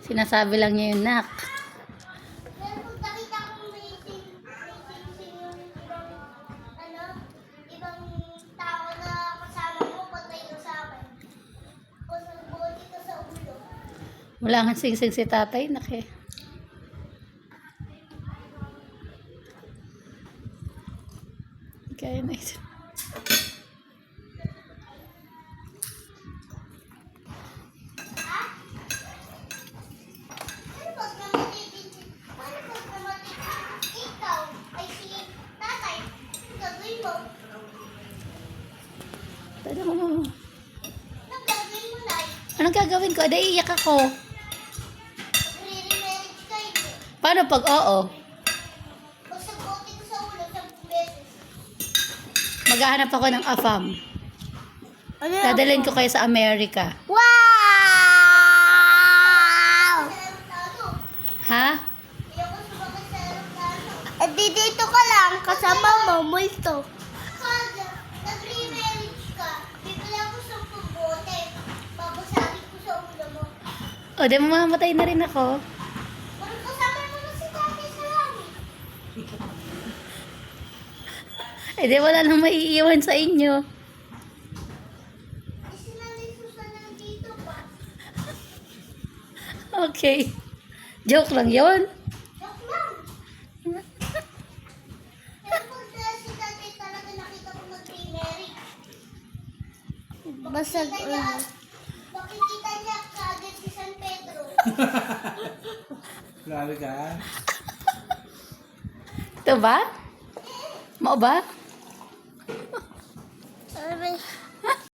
Sinasabi lang niya yun, nak. Pero kung nakita kong may sing yung ibang tao na kasama mo, patay ka sa akin. Kung buti ka sa ulo. Wala nga sing-sing si tatay, nak eh. Kaya na ito. Ano pag namatay ikaw ay si tatay? Ano gagawin mo? Tanong mo. Anong gagawin mo, Nay? Anong gagawin ko? Ada iiyak ako. Re-remarriage ka hindi. Paano pag oo? Pag sagutin ko sa ulo, 10 beses. Maghahanap ako ng AFAM. Ano Dadalhin ko kayo sa Amerika. Wow! Ha? Ayoko sumakit sa aeroplano. At dito ka lang, kasama mo, multo. Kada, nag-remarriage ka, bibili ako sa pagbote. Babasagin ko sa ulo mo. O, di mamamatay na rin ako. Parang kasama mo na si tatay sa langit. Eh, di wala nang maiiwan sa inyo. Isinanay Susan na dito pa. Okay. Joke lang yon. Joke lang. Pero pag si tatay talaga nakita ko mag-remarriage. Basag ulo. Makikita niya kaagad si San Pedro. Grabe ka. Ito ba? Mau ba?